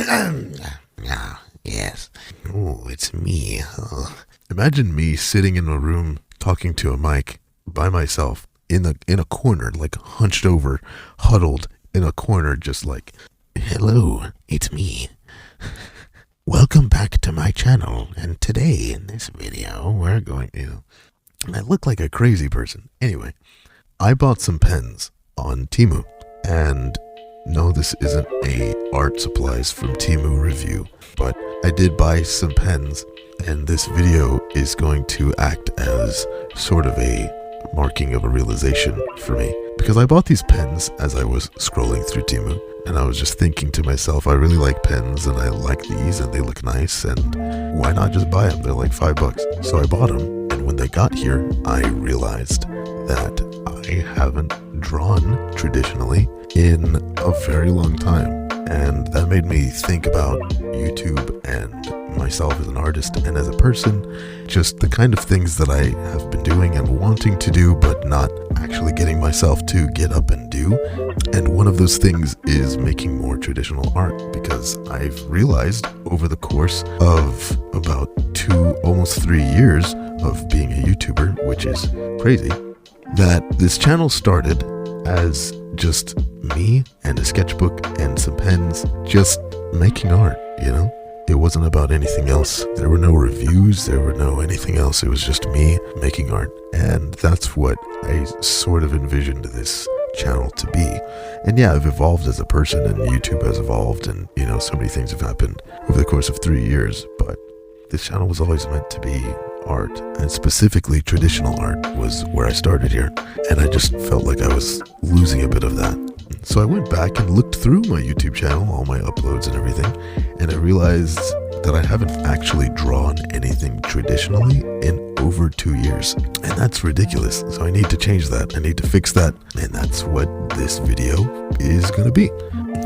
Ah, yes. Oh, it's me. Oh. Imagine me sitting in a room talking to a mic by myself in a corner, like hunched over, huddled in a corner, just like, hello, it's me. Welcome back to my channel, and today in this video we're going to... I look like a crazy person. Anyway, I bought some pens on Temu, and no, this isn't a art supplies from Temu review, but I did buy some pens, and this video is going to act as sort of a marking of a realization for me, because I bought these pens as I was scrolling through Temu, and I was just thinking to myself, I really like pens, and I like these, and they look nice, and why not just buy them? They're like $5. So I bought them, and when they got here, I realized that I haven't drawn traditionally in a very long time, and that made me think about YouTube and myself as an artist and as a person, just the kind of things that I have been doing and wanting to do but not actually getting myself to get up and do. And one of those things is making more traditional art, because I've realized over the course of about 2, almost 3 years of being a YouTuber, which is crazy, that this channel started as just me and a sketchbook and some pens, just making art, you know? It wasn't about anything else. There were no reviews, there were no anything else. It was just me making art. And that's what I sort of envisioned this channel to be. And yeah, I've evolved as a person, and YouTube has evolved, and you know, so many things have happened over the course of 3 years, but this channel was always meant to be art, and specifically traditional art was where I started here, and I just felt like I was losing a bit of that. So I went back and looked through my YouTube channel, all my uploads and everything, and I realized that I haven't actually drawn anything traditionally in over 2 years, and that's ridiculous. So I need to change that. I need to fix that, and that's what this video is gonna be.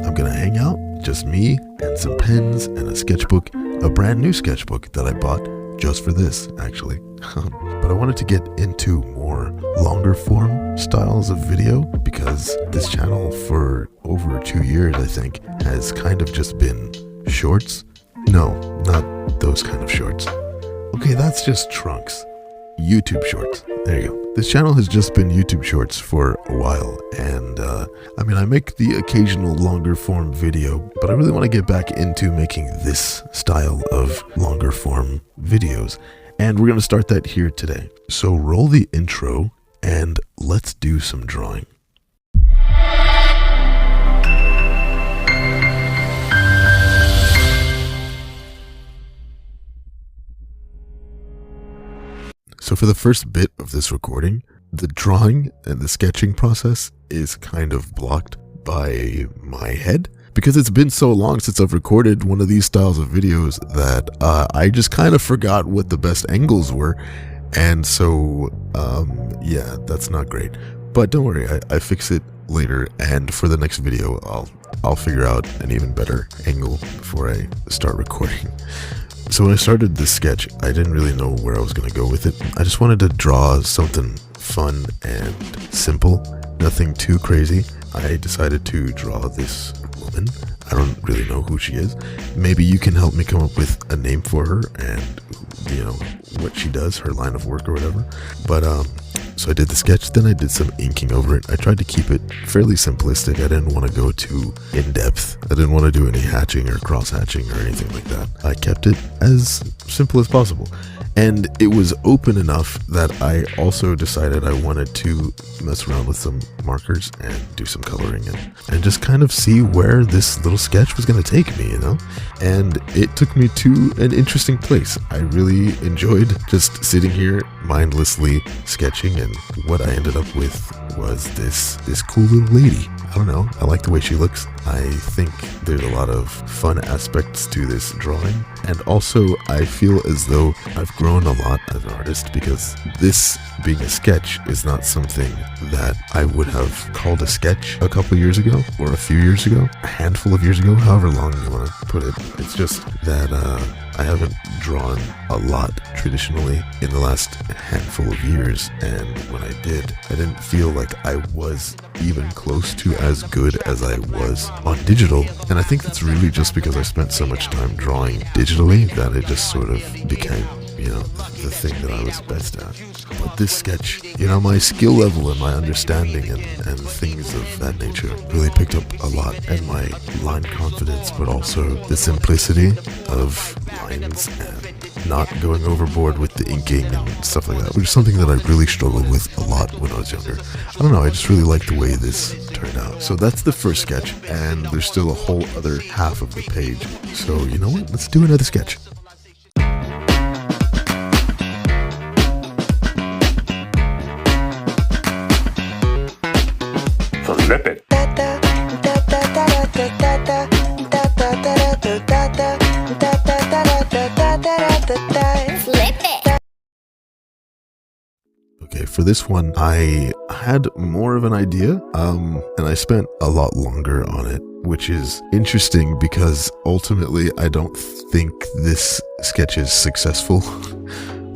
I'm gonna hang out, just me and some pens and a sketchbook, a brand new sketchbook that I bought just for this, actually. But I wanted to get into more longer form styles of video, because this channel for over 2 years, I think, has kind of just been shorts. No, not those kind of shorts. Okay, that's just trunks. YouTube shorts. There you go. This channel has just been YouTube shorts for a while, and I mean, I make the occasional longer form video, but I really want to get back into making this style of longer form videos, and we're going to start that here today. So roll the intro and let's do some drawing. So for the first bit of this recording, the drawing and the sketching process is kind of blocked by my head, because it's been so long since I've recorded one of these styles of videos that I just kind of forgot what the best angles were. And so, yeah, that's not great. But don't worry, I fix it later, and for the next video, I'll figure out an even better angle before I start recording. So when I started this sketch, I didn't really know where I was going to go with it. I just wanted to draw something fun and simple, nothing too crazy. I decided to draw this woman. I don't really know who she is. Maybe you can help me come up with a name for her and, you know, what she does, her line of work or whatever. But so I did the sketch, then I did some inking over it. I tried to keep it fairly simplistic. I didn't want to go too in-depth. I didn't want to do any hatching or cross-hatching or anything like that. I kept it as simple as possible. And it was open enough that I also decided I wanted to mess around with some markers and do some coloring and just kind of see where this little sketch was going to take me, you know? And it took me to an interesting place. I really enjoyed just sitting here mindlessly sketching, and what I ended up with was this cool little lady. I don't know, I like the way she looks. I think there's a lot of fun aspects to this drawing, and also I feel as though I've grown a lot as an artist, because this being a sketch is not something that I would have called a sketch a couple years ago, or a few years ago, a handful of years ago, however long you want to put it. It's just that I haven't drawn a lot traditionally in the last handful of years, and when I did, I didn't feel like I was even close to as good as I was on digital. And I think that's really just because I spent so much time drawing digitally that it just sort of became, the thing that I was best at. But this sketch, my skill level and my understanding and things of that nature really picked up a lot, and my line confidence, but also the simplicity of lines and not going overboard with the inking and stuff like that, which is something that I really struggled with a lot when I was younger. I don't know, I just really like the way this turned out. So that's the first sketch, and there's still a whole other half of the page. So you know what, let's do another sketch. Flip it. Okay, for this one, I had more of an idea, and I spent a lot longer on it, which is interesting because ultimately I don't think this sketch is successful.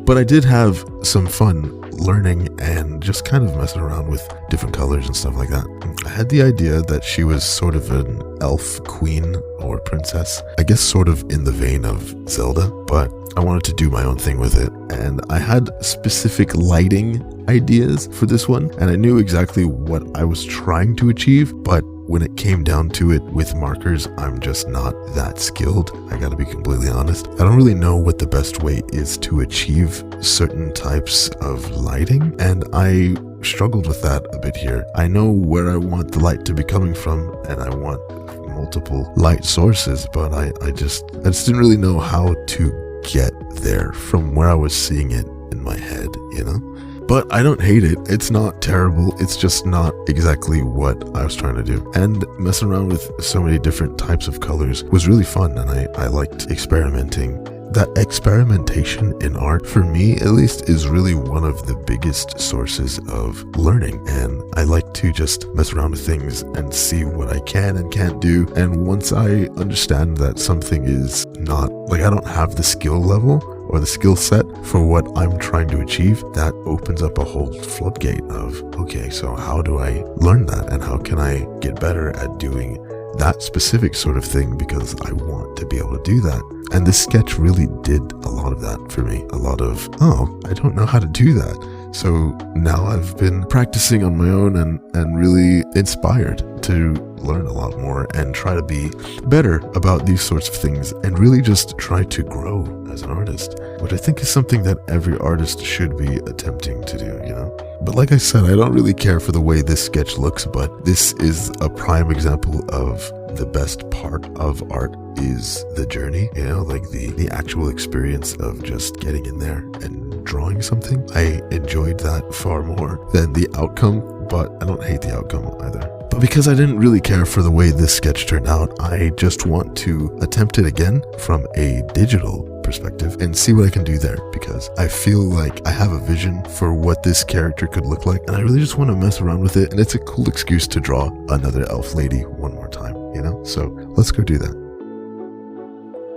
But I did have some fun learning and just kind of messing around with different colors and stuff like that. I had the idea that she was sort of an elf queen or princess, I guess sort of in the vein of Zelda, but I wanted to do my own thing with it. And I had specific lighting ideas for this one, and I knew exactly what I was trying to achieve, but when it came down to it with markers, I'm just not that skilled. I gotta be completely honest. I don't really know what the best way is to achieve certain types of lighting, and I struggled with that a bit here. I know where I want the light to be coming from, and I want multiple light sources, but I just didn't really know how to get there from where I was seeing it in my head, But I don't hate it. It's not terrible. It's just not exactly what I was trying to do. And messing around with so many different types of colors was really fun, and I liked experimenting. That experimentation in art, for me at least, is really one of the biggest sources of learning. And I like to just mess around with things and see what I can and can't do. And once I understand that something is not, I don't have the skill level or the skill set for what I'm trying to achieve, that opens up a whole floodgate of, okay, so how do I learn that? And how can I get better at doing that specific sort of thing, because I want to be able to do that. And this sketch really did a lot of that for me. A lot of, I don't know how to do that. So now I've been practicing on my own and really inspired to learn a lot more and try to be better about these sorts of things and really just try to grow as an artist, which I think is something that every artist should be attempting to do, But like I said, I don't really care for the way this sketch looks, but this is a prime example of the best part of art is the journey, the actual experience of just getting in there and drawing something. I enjoyed that far more than the outcome, but I don't hate the outcome either. But because I didn't really care for the way this sketch turned out, I just want to attempt it again from a digital perspective and see what I can do there, because I feel like I have a vision for what this character could look like, and I really just want to mess around with it, and it's a cool excuse to draw another elf lady one more time, So let's go do that.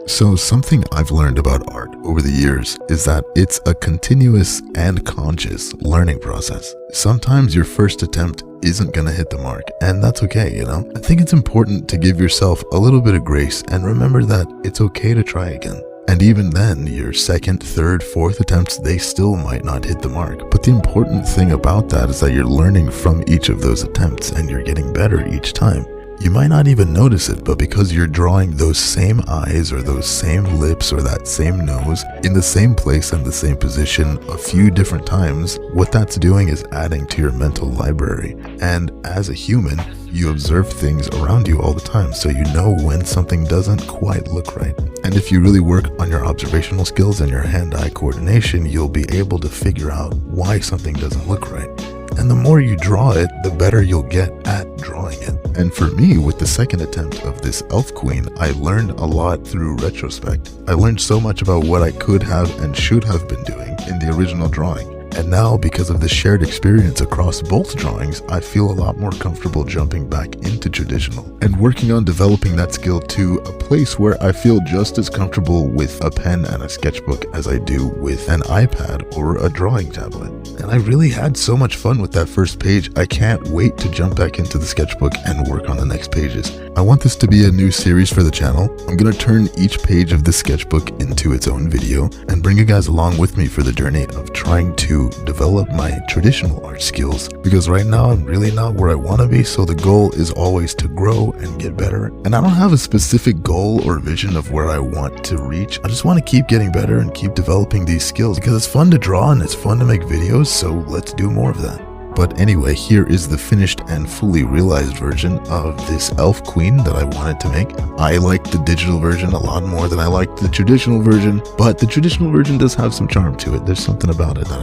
So something I've learned about art over the years is that it's a continuous and conscious learning process. Sometimes your first attempt isn't going to hit the mark, and that's okay, I think it's important to give yourself a little bit of grace and remember that it's okay to try again. And even then, your second, third, fourth attempts, they still might not hit the mark. But the important thing about that is that you're learning from each of those attempts and you're getting better each time. You might not even notice it, but because you're drawing those same eyes or those same lips or that same nose in the same place and the same position a few different times, what that's doing is adding to your mental library. And as a human, you observe things around you all the time, so you know when something doesn't quite look right. And if you really work on your observational skills and your hand-eye coordination, you'll be able to figure out why something doesn't look right. And the more you draw it, the better you'll get at drawing it. And for me, with the second attempt of this elf queen, I learned a lot through retrospect. I learned so much about what I could have and should have been doing in the original drawing. And now, because of the shared experience across both drawings, I feel a lot more comfortable jumping back into traditional and working on developing that skill to a place where I feel just as comfortable with a pen and a sketchbook as I do with an iPad or a drawing tablet. And I really had so much fun with that first page. I can't wait to jump back into the sketchbook and work on the next pages. I want this to be a new series for the channel. I'm gonna turn each page of the sketchbook into its own video and bring you guys along with me for the journey of trying to develop my traditional art skills, because right now I'm really not where I want to be. So the goal is always to grow and get better, and I don't have a specific goal or vision of where I want to reach. I just want to keep getting better and keep developing these skills because it's fun to draw and it's fun to make videos, so let's do more of that. But anyway, here is the finished and fully realized version of this elf queen that I wanted to make. I like the digital version a lot more than I liked the traditional version, but the traditional version does have some charm to it. There's something about it that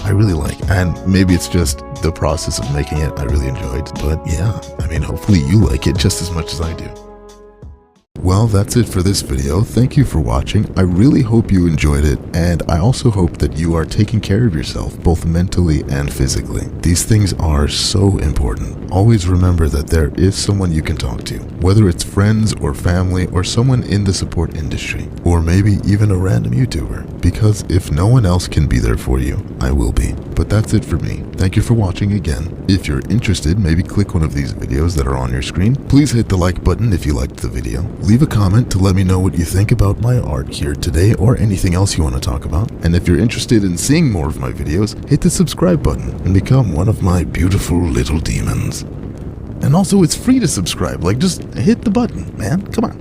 I really like. And maybe it's just the process of making it I really enjoyed. But yeah, I mean, hopefully you like it just as much as I do. Well, that's it for this video. Thank you for watching. I really hope you enjoyed it, and I also hope that you are taking care of yourself, both mentally and physically. These things are so important. Always remember that there is someone you can talk to, whether it's friends or family or someone in the support industry, or maybe even a random YouTuber, because if no one else can be there for you, I will be. But that's it for me. Thank you for watching again. If you're interested, maybe click one of these videos that are on your screen. Please hit the like button if you liked the video. Leave a comment to let me know what you think about my art here today or anything else you want to talk about. And if you're interested in seeing more of my videos, hit the subscribe button and become one of my beautiful little demons. And also, it's free to subscribe. Like, just hit the button, man. Come on.